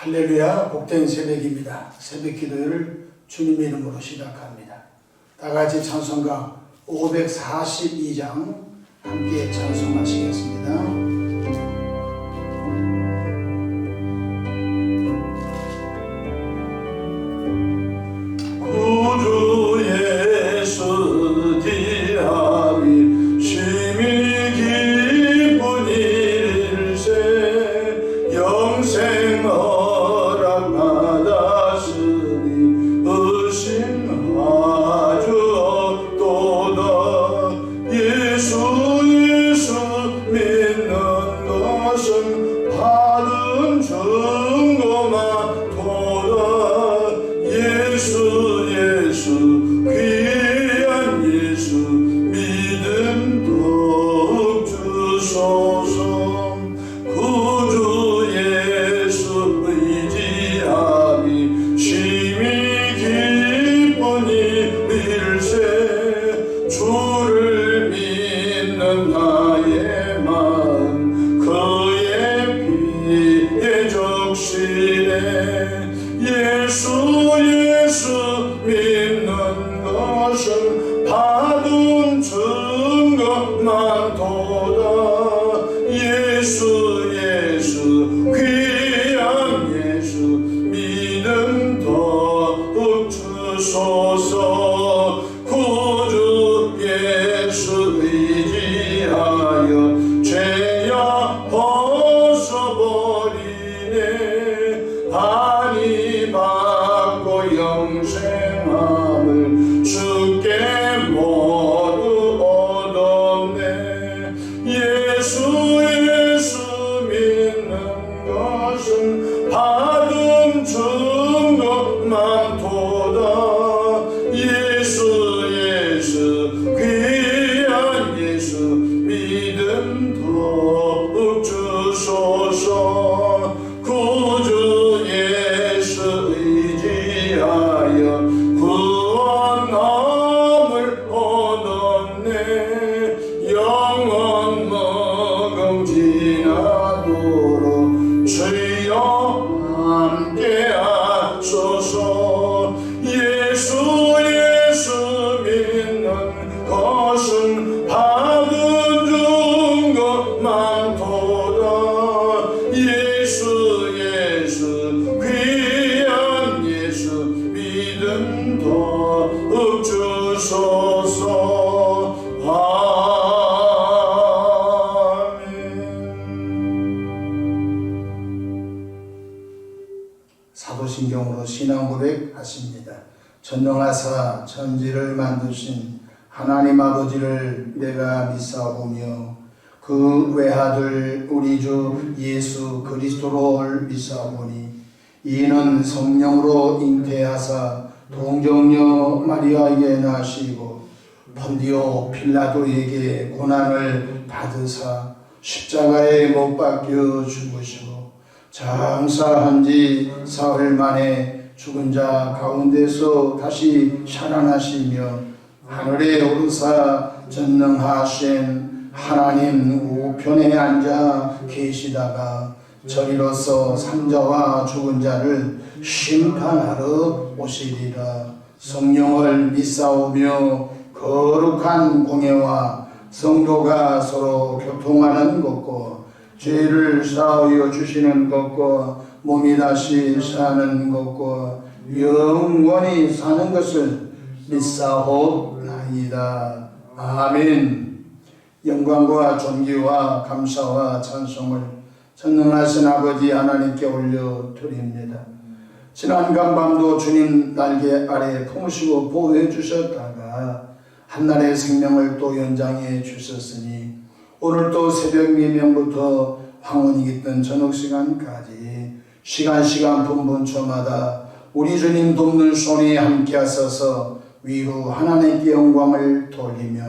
할렐루야, 복된 새벽입니다. 새벽 기도회를 주님 이름으로 시작합니다. 다 같이 찬송가 542장 함께 찬송하시겠습니다. 사도신경으로 신앙 고백하십니다. 전능하사 천지를 만드신 하나님 아버지를 내가 믿사오며 그 외아들 우리 주 예수 그리스도를 믿사오니 이는 성령으로 잉태하사 동정녀 마리아에게 나시고 본디오 빌라도에게 고난을 받으사 십자가에 못 박혀 죽으시고 장사한 지 사흘 만에 죽은 자 가운데서 다시 살아나시며 하늘에 오르사 전능하신 하나님 우편에 앉아 계시다가 저리로서 산자와 죽은 자를 심판하러 오시리라. 성령을 믿사오며 거룩한 공예와 성도가 서로 교통하는 것과 죄를 사하여 주시는 것과 몸이 다시 사는 것과 영원히 사는 것을 믿사옵나이다. 아멘. 영광과 존귀와 감사와 찬송을 전능하신 아버지 하나님께 올려드립니다. 지난 간밤도 주님 날개 아래 품으시고 보호해 주셨다가 한날의 생명을 또 연장해 주셨으니 오늘 또 새벽 미명부터 황혼이 깃든 저녁 시간까지 시간 분분초마다 우리 주님 돕는 손이 함께 하셔서 위로 하나님께 영광을 돌리며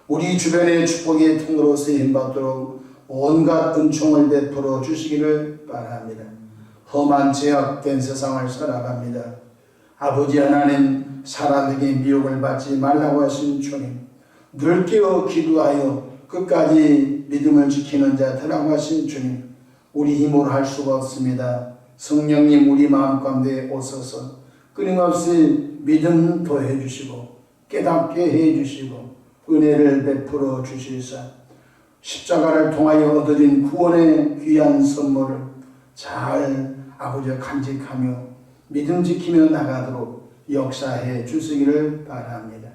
우리 주변의 축복의 통로로 쓰임받도록 온갖 은총을 베풀어 주시기를 바랍니다. 험한 제약된 세상을 살아갑니다. 아버지 하나님, 사람에게 미혹을 받지 말라고 하신 주님, 늘 깨어 기도하여 끝까지 믿음을 지키는 자 되라고 하신 주님, 우리 힘으로 할 수가 없습니다. 성령님 우리 마음 가운데 오셔서 끊임없이 믿음 더해 주시고 깨닫게 해 주시고 은혜를 베풀어 주시사 십자가를 통하여 얻어진 구원의 귀한 선물을 잘 아버지 간직하며 믿음 지키며 나가도록 역사해 주시기를 바랍니다.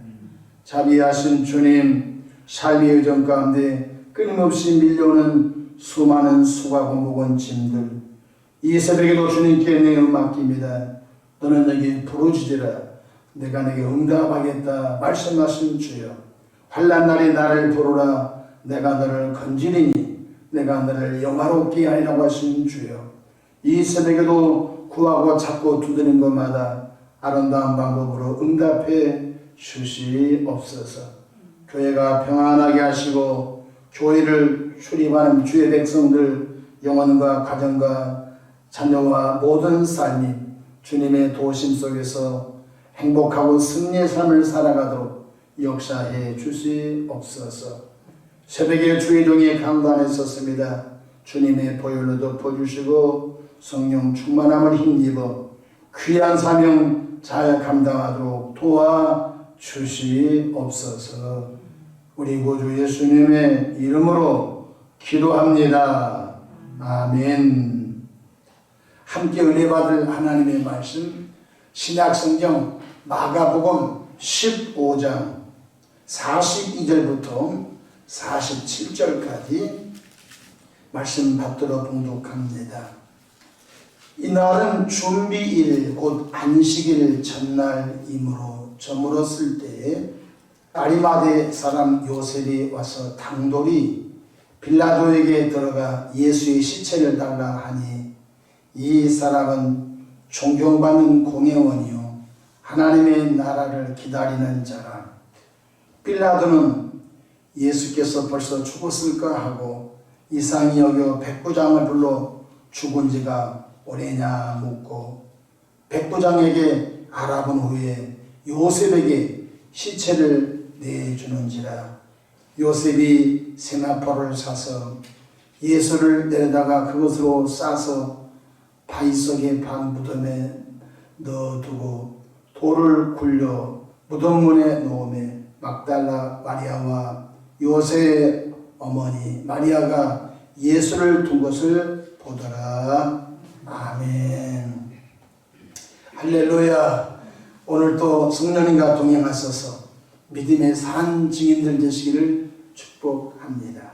자비하신 주님, 삶의 여정 가운데 끊임없이 밀려오는 수많은 수고하고 무거운 짐들, 이 새벽에도 주님께 내 맡깁니다. 너는 내게 부르짖으라. 내가 내게 응답하겠다 말씀하신 주여, 환난 날에 나를 부르라. 내가 너를 건지리니 내가 너를 영화롭게 하리라고 하신 주여, 이 새벽에도 구하고 찾고 두드리는 것마다 아름다운 방법으로 응답해 주시옵소서. 교회가 평안하게 하시고 교회를 출입하는 주의 백성들 영혼과 가정과 자녀와 모든 삶이 주님의 도심 속에서 행복하고 승리의 삶을 살아가도록 역사해 주시옵소서. 새벽에 주의 종이 강단에 섰습니다. 주님의 보혈로 덮어주시고 성령 충만함을 힘입어 귀한 사명 잘 감당하도록 도와주시옵소서. 우리 구주 예수님의 이름으로 기도합니다. 아멘. 함께 은혜 받을 하나님의 말씀, 신약성경 마가복음 15장 42절부터 47절까지 말씀 받들어 봉독합니다. 이날은 준비일 곧 안식일 첫날이므로 저물었을 때에 아리마대 사람 요셉이 와서 당돌이 빌라도에게 들어가 예수의 시체를 달라 하니, 이 사람은 존경받는 공회원이요 하나님의 나라를 기다리는 자라. 빌라도는 예수께서 벌써 죽었을까 하고 이상히 여겨 백부장을 불러 죽은 지가 오래냐 묻고, 백부장에게 알아본 후에 요셉에게 시체를 내주는지라. 요셉이 세마포를 사서 예수를 내려다가 그것으로 싸서 바위 속의 방 무덤에 넣어두고 돌을 굴려 무덤 문에 놓으며 막달라 마리아와 요셉의 어머니 마리아가 예수를 둔 것을 보더라. 아멘. 할렐루야. 오늘도 성령님과 동행하셔서 믿음의 산 증인들 되시기를 축복합니다.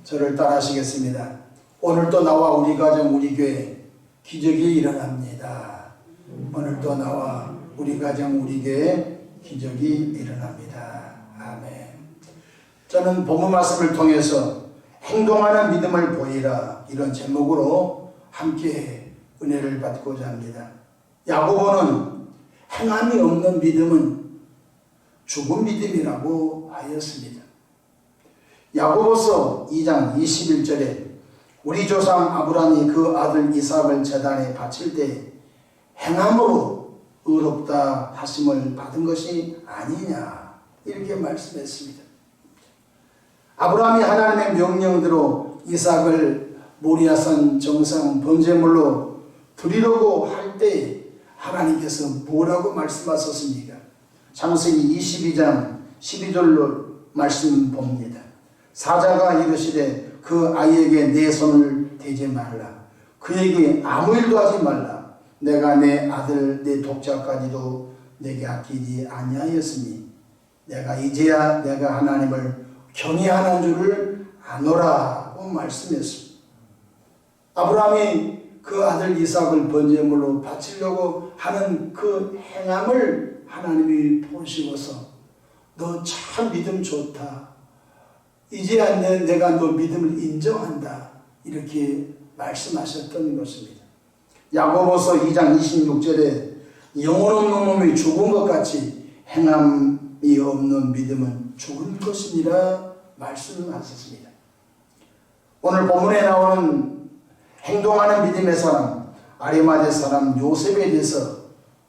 저를 따라하시겠습니다. 오늘도 나와 우리 가정 우리 교회 기적이 일어납니다. 오늘도 나와 우리 가정 우리 교회 기적이 일어납니다. 아멘. 저는 본문 말씀을 통해서 행동하는 믿음을 보이라, 이런 제목으로 함께 은혜를 받고자 합니다. 야고보는 행함이 없는 믿음은 죽은 믿음이라고 하였습니다. 야고보서 2장 21절에 우리 조상 아브라함이 그 아들 이삭을 제단에 바칠 때 행함으로 의롭다 하심을 받은 것이 아니냐, 이렇게 말씀했습니다. 아브라함이 하나님의 명령대로 이삭을 모리아산 정상 번제물로 드리려고 할 때 하나님께서 뭐라고 말씀하셨습니까? 창세기 22장 12절로 말씀 봅니다. 사자가 이르시되 그 아이에게 내 손을 대지 말라. 그에게 아무 일도 하지 말라. 내가 내 아들 내 독자까지도 내게 아끼지 아니하였으니 내가 이제야 내가 하나님을 경외하는 줄을 아노라고 말씀했습니다. 아브라함이 그 아들 이삭을 번제물로 바치려고 하는 그 행함을 하나님이 보시고서 너 참 믿음 좋다. 이제야 내가 너 믿음을 인정한다. 이렇게 말씀하셨던 것입니다. 야고보서 2장 26절에 영혼 없는 몸이 죽은 것 같이 행함이 없는 믿음은 죽은 것이니라 말씀하셨습니다. 오늘 본문에 나오는 행동하는 믿음의 사람 아리마대 사람 요셉에 대해서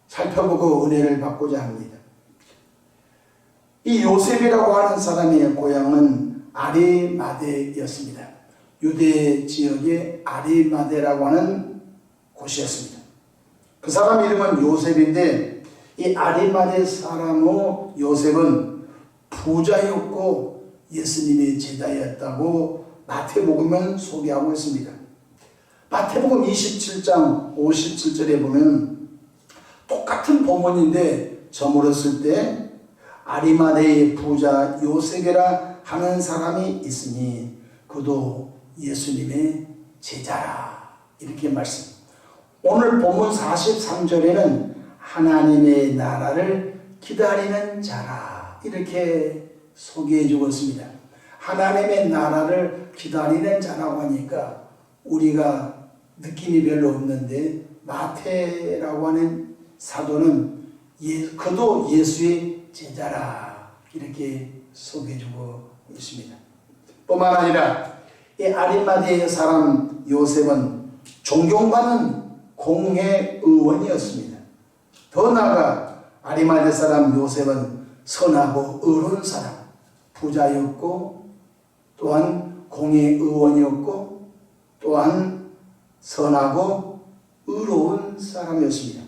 살펴보고 은혜를 받고자 합니다. 이 요셉이라고 하는 사람의 고향은 아리마대였습니다. 유대 지역의 아리마대라고 하는 곳이었습니다. 그 사람 이름은 요셉인데 이 아리마대 사람의 요셉은 부자였고 예수님의 제자였다고 마태복음은 소개하고 있습니다. 마태복음 27장 57절에 보면 똑같은 본문인데 저물었을 때 아리마대의 부자 요셉이라 하는 사람이 있으니 그도 예수님의 제자라 이렇게 말씀. 오늘 본문 43절에는 하나님의 나라를 기다리는 자라 이렇게 소개해 주고 있습니다. 하나님의 나라를 기다리는 자라고 하니까 우리가 느낌이 별로 없는데 마태라고 하는 사도는 그도 예수의 제자라 이렇게 소개해 주고 있습니다. 뿐만 아니라 이 아리마대 사람 요셉은 존경받는 공회의원이었습니다. 더 나아가 아리마대 사람 요셉은 선하고 의로운 사람, 부자였고 또한 공회의원이었고 또한 선하고 의로운 사람이었습니다.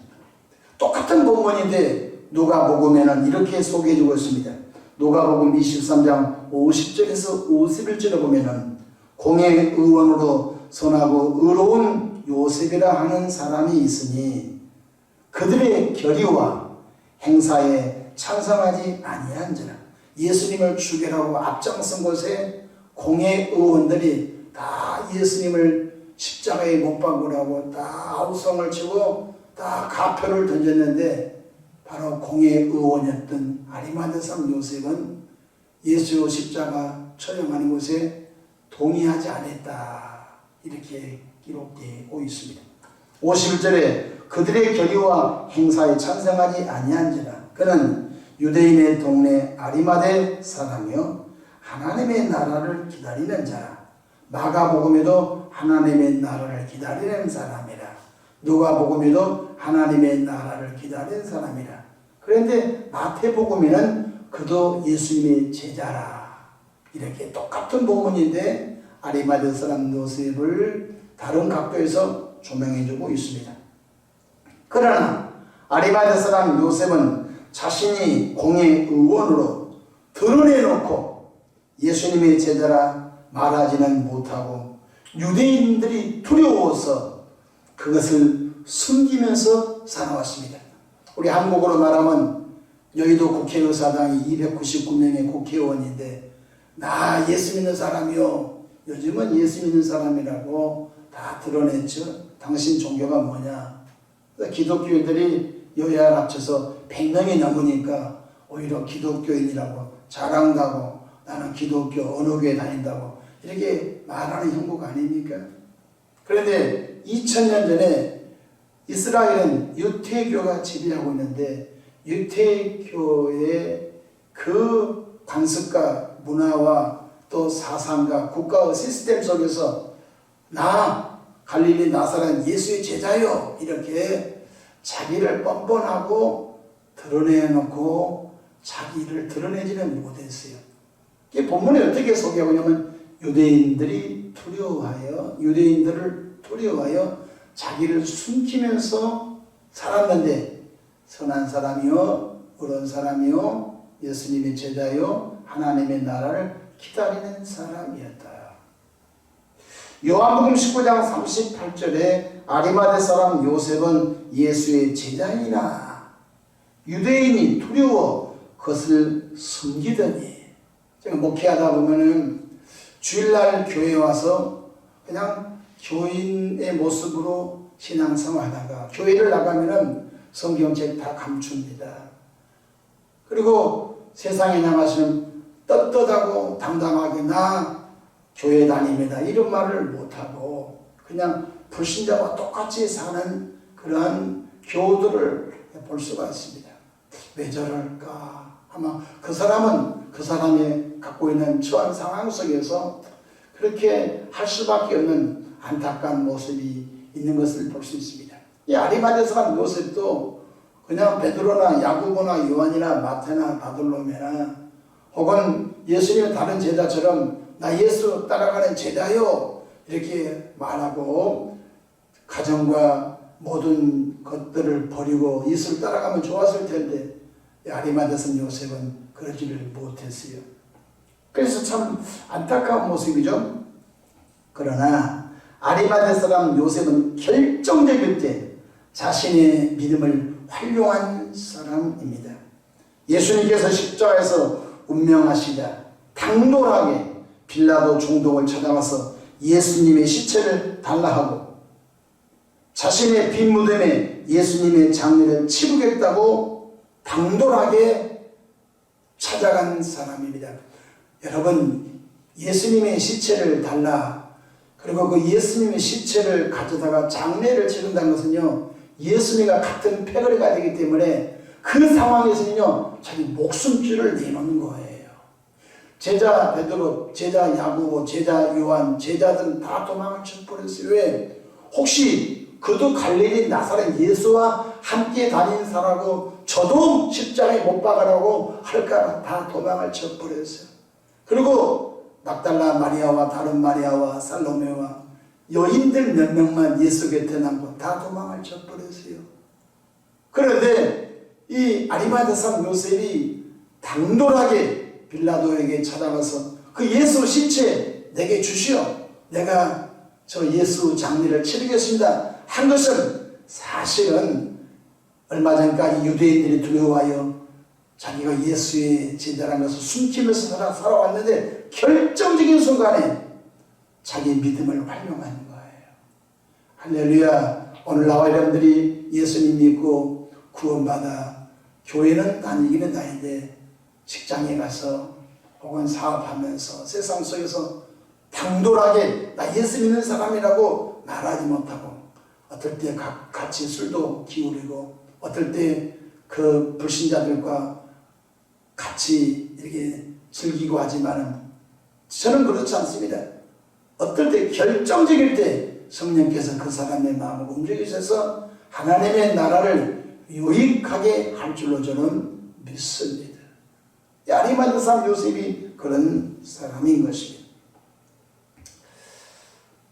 똑같은 본문인데 누가복음에는 이렇게 소개해주고 있습니다. 누가복음 23장 50절에서 51절에 보면은 공회의원으로 선하고 의로운 요셉이라 하는 사람이 있으니 그들의 결의와 행사에 찬성하지 아니한 자라. 예수님을 죽이라고 앞장선 곳에 공회의원들이 다 예수님을 십자가에 못 박으라고 다 아우성을 치고 다 가표를 던졌는데 바로 공회의원이었던 아리마대 사람 요셉은 예수 십자가 처형하는 것에 동의하지 않았다 이렇게 기록되고 있습니다. 51절에 그들의 결의와 행사에 찬성하지 아니한지라 그는 유대인의 동네 아리마대 사람이요 하나님의 나라를 기다리는 자라. 마가복음에도 하나님의 나라를 기다리는 사람이라. 누가복음에도 하나님의 나라를 기다리는 사람이라. 그런데 마태복음에는 그도 예수님의 제자라. 이렇게 똑같은 본문인데 아리마대 사람 요셉을 다른 각도에서 조명해주고 있습니다. 그러나 아리마대 사람 요셉은 자신이 공회의원으로 드러내놓고 예수님의 제자라 말하지는 못하고 유대인들이 두려워서 그것을 숨기면서 살아왔습니다. 우리 한국어로 말하면 여의도 국회의사당이 299명의 국회의원인데 나 예수 믿는 사람이요. 요즘은 예수 믿는 사람이라고 다 드러냈죠. 당신 종교가 뭐냐. 기독교인들이 여야 합쳐서 100명이 넘으니까 오히려 기독교인이라고 자랑하고 나는 기독교 어느 교회 다닌다고 이렇게 말하는 형국 아닙니까? 그런데 2000년 전에 이스라엘은 유태교가 지배하고 있는데 유태교의 그 관습과 문화와 또 사상과 국가의 시스템 속에서 나 갈릴리 나사렛 예수의 제자요 이렇게 자기를 뻔뻔하고 드러내놓고 자기를 드러내지는 못했어요. 이게 본문에 어떻게 소개하고 있냐면 유대인들을 두려워하여 자기를 숨기면서 살았는데 선한 사람이요 의로운 사람이요 예수님의 제자요 하나님의 나라를 기다리는 사람이었다. 요한복음 19장 38절에 아리마대 사람 요셉은 예수의 제자이나 유대인이 두려워 그것을 숨기더니 제가 목회하다 보면은 주일날 교회에 와서 그냥 교인의 모습으로 신앙생활하다가 교회를 나가면은 성경책 다 감춥니다. 그리고 세상에 나가시면 떳떳하고 당당하게 나 교회 다닙니다 이런 말을 못하고 그냥 불신자와 똑같이 사는 그러한 교우들을 볼 수가 있습니다. 왜 저럴까? 아마 그 사람은 그 사람이 갖고 있는 처한 상황 속에서 그렇게 할 수밖에 없는 안타까운 모습이 있는 것을 볼 수 있습니다. 이 아리마대 사람 요셉도 그냥 베드로나 야고보나 요한이나 마태나 바돌로메나 혹은 예수님의 다른 제자처럼 나 예수 따라가는 제자요 이렇게 말하고 가정과 모든 것들을 버리고 예수를 따라가면 좋았을 텐데 아리마대 성 요셉은 그러지를 못했어요. 그래서 참 안타까운 모습이죠. 그러나 아리마대 사람 요셉은 결정적일 때 자신의 믿음을 활용한 사람입니다. 예수님께서 십자가에서 운명하시자 당돌하게 빌라도 총독을 찾아와서 예수님의 시체를 달라 하고 자신의 빈 무덤에 예수님의 장례를 치르겠다고 당돌하게 찾아간 사람입니다. 여러분, 예수님의 시체를 달라, 그리고 그 예수님의 시체를 가져다가 장례를 치른다는 것은요, 예수님과 같은 패거리가 되기 때문에 그 상황에서는요, 자기 목숨줄을 내놓는 거예요. 제자 베드로, 제자 야고보, 제자 요한, 제자들은 다 도망을 쳐버렸어요. 왜? 혹시 그도 갈릴리 나사렛 예수와 함께 다닌 사람하고 저도 십자가에 못 박으라고 할까봐 다 도망을 쳐버렸어요. 그리고 막달라 마리아와 다른 마리아와 살로메와 여인들 몇 명만 예수 곁에 남고 다 도망을 쳐버렸어요. 그런데 이 아리마대 사람 요셉이 당돌하게 빌라도에게 찾아가서 그 예수 시체 내게 주시오. 내가 저 예수 장례를 치르겠습니다. 한 것은 사실은 얼마 전까지 유대인들이 두려워하여 자기가 예수의 제자라는 것을 숨기면서 살아왔는데 결정적인 순간에 자기 믿음을 활용하는 거예요. 할렐루야. 오늘 나와 여러분들이 예수님 믿고 구원받아 교회는 다니기는 다닌데 직장에 가서 혹은 사업하면서 세상 속에서 당돌하게 나 예수 믿는 사람이라고 말하지 못하고 어떨 때 같이 술도 기울이고 어떨 때 그 불신자들과 같이 이렇게 즐기고 하지만은 저는 그렇지 않습니다. 어떨 때 결정적일 때 성령께서 그 사람의 마음을 움직이셔서 하나님의 나라를 유익하게 할 줄로 저는 믿습니다. 아리마대 사람 요셉이 그런 사람인 것입니다.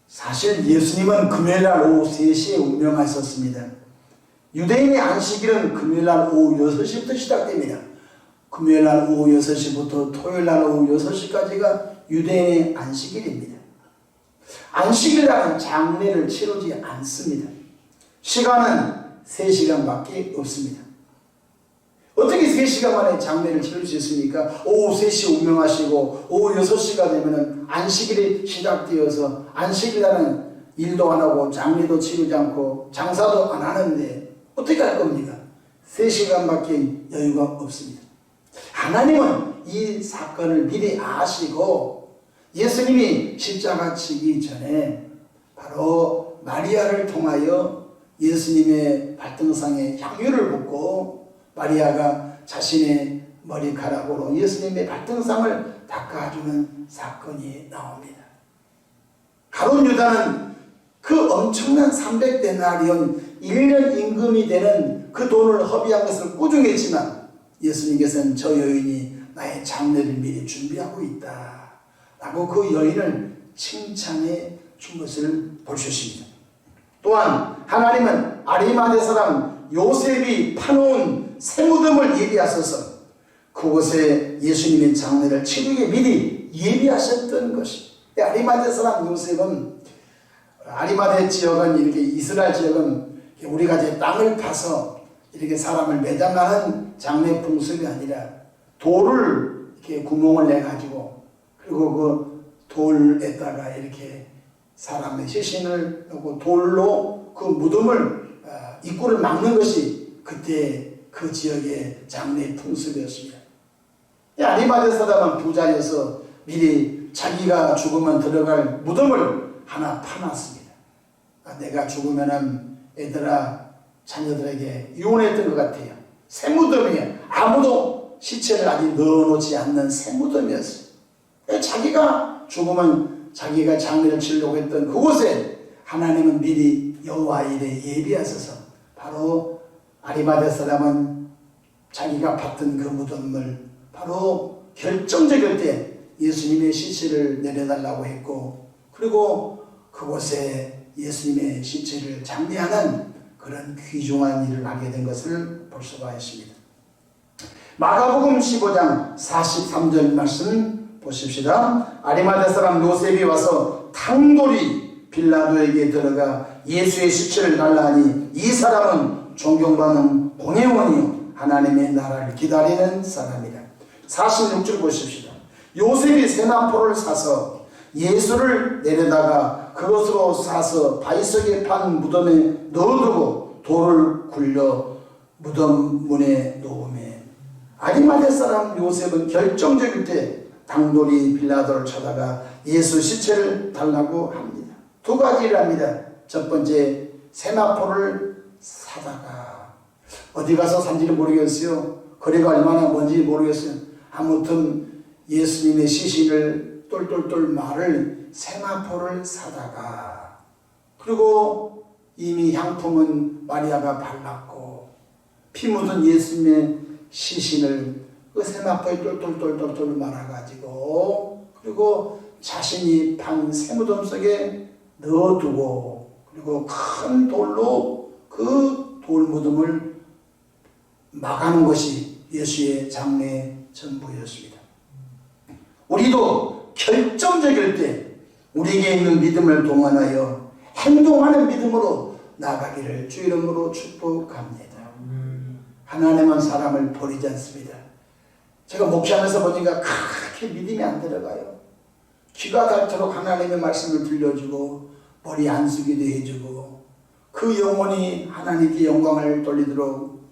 사실 예수님은 금요일날 오후 3시에 운명하셨습니다. 유대인의 안식일은 금요일날 오후 6시부터 시작됩니다. 금요일날 오후 6시부터 토요일날 오후 6시까지가 유대인의 안식일입니다. 안식일날은 장례를 치르지 않습니다. 시간은 3시간밖에 없습니다. 어떻게 3시간 만에 장례를 치를 수 있습니까? 오후 3시에 운명하시고 오후 6시가 되면 안식일이 시작되어서 안식일날은 일도 안 하고 장례도 치르지 않고 장사도 안 하는데 어떻게 할 겁니까? 3시간밖에 여유가 없습니다. 하나님은 이 사건을 미리 아시고 예수님이 십자가 치기 전에 바로 마리아를 통하여 예수님의 발등상에 향유를 붓고 마리아가 자신의 머리카락으로 예수님의 발등상을 닦아주는 사건이 나옵니다. 가룟 유다는 그 엄청난 300데나리온 1년 임금이 되는 그 돈을 허비한 것을 꾸중했지만 예수님께서는 저 여인이 나의 장례를 미리 준비하고 있다 라고 그 여인을 칭찬해 준 것을 볼 수 있습니다. 또한 하나님은 아리마대 사람 요셉이 파놓은 새 무덤을 예비하셔서 그곳에 예수님의 장례를 치르게 미리 예비하셨던 것입니다. 아리마대 사람 요셉은 아리마대 지역은 이렇게 이스라엘 지역은 우리가 이제 땅을 파서 이렇게 사람을 매장하는 장례 풍습이 아니라 돌을 이렇게 구멍을 내 가지고 그리고 그 돌에다가 이렇게 사람의 시신을 넣고 돌로 그 무덤을 입구를 막는 것이 그때 그 지역의 장례 풍습이었습니다. 아리마대 사람은 부자여서 미리 자기가 죽으면 들어갈 무덤을 하나 파놨습니다. 내가 죽으면은 애들아 자녀들에게 유언했던 것 같아요. 새 무덤이에요. 아무도 시체를 아직 넣어놓지 않는 새 무덤이었어요. 자기가 죽으면 자기가 장례를 치려고 했던 그곳에 하나님은 미리 여호와 일에 예비하셔서 바로 아리마대 사람은 자기가 봤던 그 무덤을 바로 결정적일 때 예수님의 시체를 내려달라고 했고 그리고 그곳에 예수님의 시체를 장례하는 그런 귀중한 일을 하게 된 것을 볼 수가 있습니다. 마가복음 15장 43절 말씀 보십시다. 아리마대 사람 요셉이 와서 당돌이 빌라도에게 들어가 예수의 시체를 달라 하니 이 사람은 존경받는 공회원이요 하나님의 나라를 기다리는 사람이라. 46절 보십시다. 요셉이 세마포를 사서 예수를 내려다가 그것으로 사서 바위속에 판 무덤에 넣어두고 돌을 굴려 무덤 문에 놓으매 아리마대 사람 요셉은 결정적일 때 당돌이 빌라도를 쳐다가 예수 시체를 달라고 합니다. 두 가지를 합니다. 첫 번째, 세마포를 사다가 어디 가서 산지는 모르겠어요. 거리가 얼마나 먼지 모르겠어요. 아무튼 예수님의 시신을 똘똘똘 말을 세마포를 사다가, 그리고 이미 향품은 마리아가 발랐고 피 묻은 예수님의 시신을 그 세마포에 똘똘똘똘 말아가지고, 그리고 자신이 판 세무덤 속에 넣어두고, 그리고 큰 돌로 그 돌무덤을 막아놓은 것이 예수의 장례 전부였습니다. 우리도 결정적일 때 우리에게 있는 믿음을 동원하여 행동하는 믿음으로 나가기를 주 이름으로 축복합니다. 하나님은 사람을 버리지 않습니다. 제가 목회하면서 보니까 그렇게 믿음이 안 들어가요. 귀가 닳도록 하나님의 말씀을 들려주고 머리 안 숙이도 해주고 그 영혼이 하나님께 영광을 돌리도록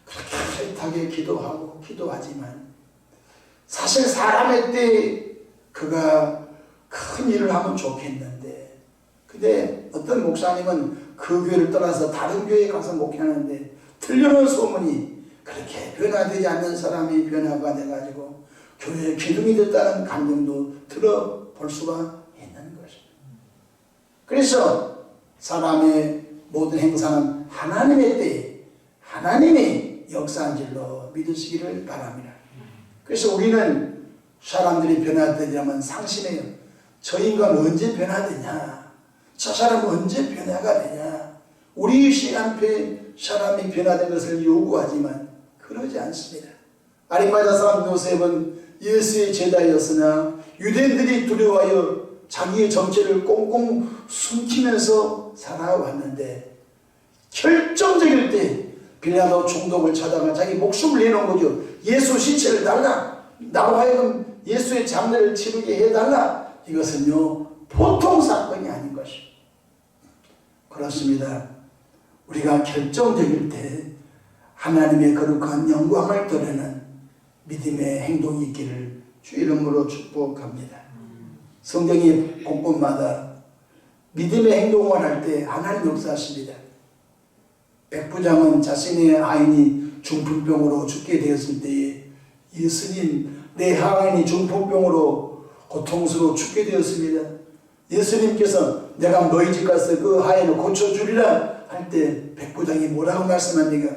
그렇게 타게 기도하고 기도하지만, 사실 사람의 때 그가 큰 일을 하면 좋겠는데, 근데 어떤 목사님은 그 교회를 떠나서 다른 교회에 가서 목회하는데 들려오는 소문이 그렇게 변화되지 않는 사람이 변화가 돼가지고 교회의 기둥이 됐다는 감정도 들어볼 수가 있는 것입니다. 그래서 사람의 모든 행사는 하나님의 때에 하나님의 역사한 줄로 믿으시기를 바랍니다. 그래서 우리는 사람들이 변화되려면 상심해요. 저 인간 언제 변화되냐? 저 사람 언제 변화가 되냐? 우리 시간표에 사람이 변화된 것을 요구하지만 그러지 않습니다. 아리마대 사람 요셉은 예수의 제자였으나 유대인들이 두려워하여 자기의 정체를 꽁꽁 숨기면서 살아왔는데, 결정적일 때 빌라도 총독을 찾아가 자기 목숨을 내놓은 거죠. 예수 시체를 달라, 나로 하여금 예수의 장례를 치르게 해달라. 이것은요 보통 사건이 아닌 것이죠. 그렇습니다. 우리가 결정적일 때 하나님의 거룩한 영광을 드러내는 믿음의 행동이 있기를 주 이름으로 축복합니다. 성경이 곳곳마다 믿음의 행동을 할 때 하나님 역사하십니다. 백부장은 자신의 아인이 중풍병으로 죽게 되었을 때에 예수님, 내 하인이 중풍병으로 고통스러워 죽게 되었습니다. 예수님께서 내가 너희 집 가서 그 하인을 고쳐주리라 할 때 백부장이 뭐라고 말씀합니까?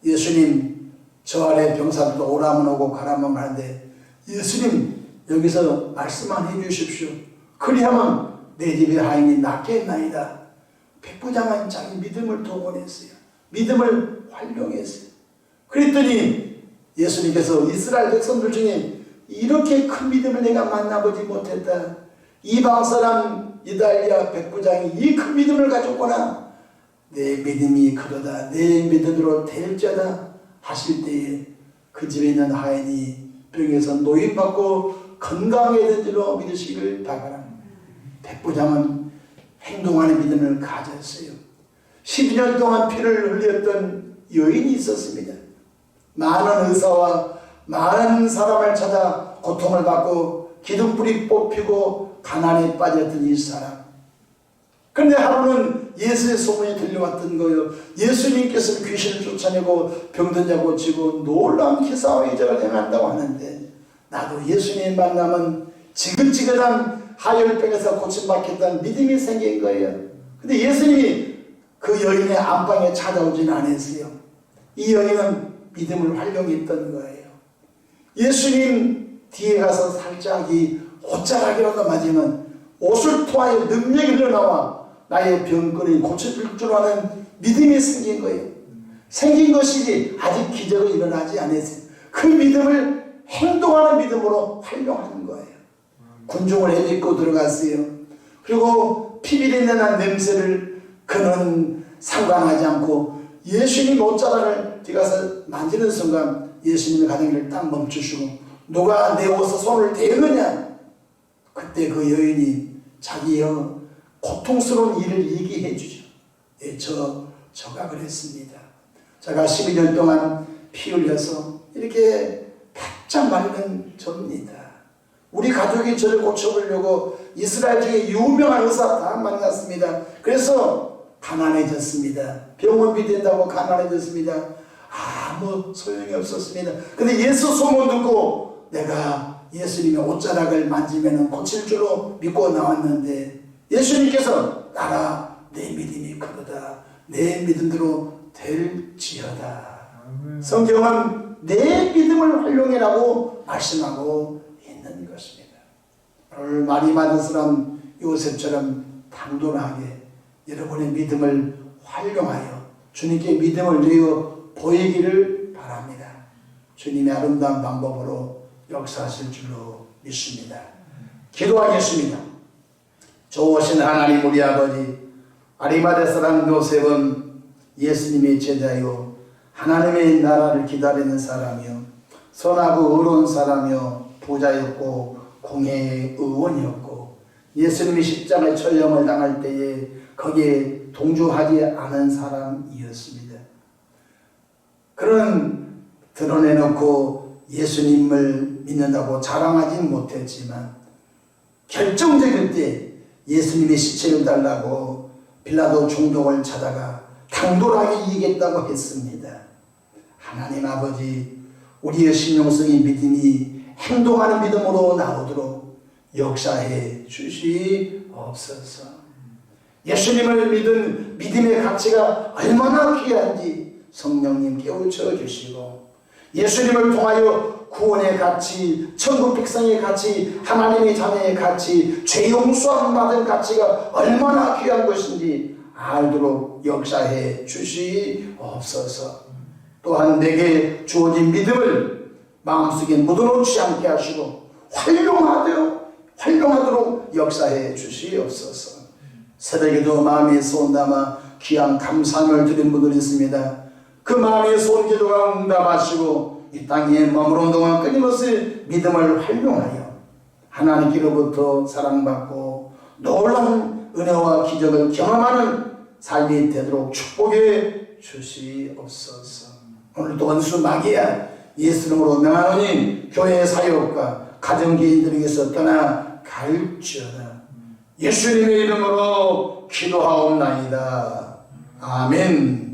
예수님, 저 아래 병사들도 오라면 오고 가라면 가는데 예수님 여기서 말씀만 해주십시오. 그리하면 내 집의 하인이 낫겠나이다. 백부장은 자기 믿음을 동원했어요. 믿음을 활용했어요. 그랬더니 예수님께서 이스라엘 백성들 중에 이렇게 큰 믿음을 내가 만나보지 못했다. 이방 사람 이달리아 백부장이 이 큰 믿음을 가졌구나. 내 믿음이 그러다. 내 믿음으로 될자다 하실 때에 그 집에 있는 하인이 병에서 노인받고 건강해진 줄로 믿으시기를 바랍니다. 백부장은 행동하는 믿음을 가졌어요. 12년 동안 피를 흘렸던 여인이 있었습니다. 많은 의사와 많은 사람을 찾아 고통을 받고 기둥불이 뽑히고 가난에 빠졌던 이 사람. 그런데 하루는 예수의 소문이 들려왔던 거예요. 예수님께서 귀신을 쫓아내고 병든 자 고치고 놀라운 기사와 이적을 행한다고 하는데, 나도 예수님 만나면 지긋지긋한 하혈병에서 고침받겠다는 믿음이 생긴 거예요. 근데 예수님이 그 여인의 안방에 찾아오지는 않았어요. 이 여인은 믿음을 활용했던 거예요. 예수님 뒤에 가서 살짝 이 옷자락이라도 맞으면 옷을 통하여 능력이 흘러나와 나의 병권이 고쳐질 줄 아는 믿음이 생긴 거예요. 생긴 것이지 아직 기적은 일어나지 않았어요. 그 믿음을 행동하는 믿음으로 활용하는 거예요. 군중을 헤집고 들어갔어요. 그리고 피비린내 난 냄새를 그는 상관하지 않고 예수님 옷자락을 들어가서 만지는 순간 예수님의 가는 길을 딱 멈추시고 누가 내 옷에 손을 대느냐. 그때 그 여인이 자기의 고통스러운 일을 얘기해 주죠. 예, 저가 그랬습니다. 제가 12년 동안 피 흘려서 이렇게 바짝 마르는 접니다. 우리 가족이 저를 고쳐보려고 이스라엘 중에 유명한 의사 다 만났습니다. 그래서 가난해졌습니다. 병원비 된다고 가난해졌습니다. 아무 소용이 없었습니다. 근데 예수 소문 듣고 내가 예수님의 옷자락을 만지면 고칠 줄로 믿고 나왔는데 예수님께서 나라 내 믿음이 크도다. 내 믿음대로 될지어다. 성경은 내 믿음을 활용해라고 말씀하고 있는 것입니다. 오늘 많이 받은 사람 요셉처럼 당돌하게 여러분의 믿음을 활용하여 주님께 믿음을 내어 보이기를 바랍니다. 주님의 아름다운 방법으로 역사하실 줄로 믿습니다. 기도하겠습니다. 좋으신 하나님 우리 아버지, 아리마대 사람 요셉은 예수님의 제자요 하나님의 나라를 기다리는 사람이요 선하고 의로운 사람이요 부자였고 공회의 의원이었고 예수님이 십자가의 처형을 당할 때에 거기에 동조하지 않은 사람이었습니다. 그런 드러내놓고 예수님을 믿는다고 자랑하진 못했지만 결정적일 때 예수님의 시체를 달라고 빌라도 총독을 찾아가 당돌하게 이기겠다고 했습니다. 하나님 아버지, 우리의 신용성이 믿음이 행동하는 믿음으로 나오도록 역사해 주시옵소서. 예수님을 믿은 믿음의 가치가 얼마나 귀한지 성령님 깨우쳐 주시고 예수님을 통하여 구원의 가치, 천국 백성의 가치, 하나님의 자녀의 가치, 죄 용서함 받은 가치가 얼마나 귀한 것인지 알도록 역사해 주시옵소서. 또한 내게 주어진 믿음을 마음속에 묻어놓지 않게 하시고 활용하도록 역사해 주시옵소서. 새벽에도 마음의 소원 담아 귀한 감사함을 드린 분들이 있습니다. 그 마음의 소원 기도가 응답하시고 이 땅에 머무는 동안 끊임없이 믿음을 활용하여 하나님께로부터 사랑받고 놀라운 은혜와 기적을 경험하는 삶이 되도록 축복해 주시옵소서. 오늘도 원수 마귀야 예수 이름으로 명하노니 교회 사역과 가정개인들에게서 떠나갈지어다. 예수님의 이름으로 기도하옵나이다. 아멘.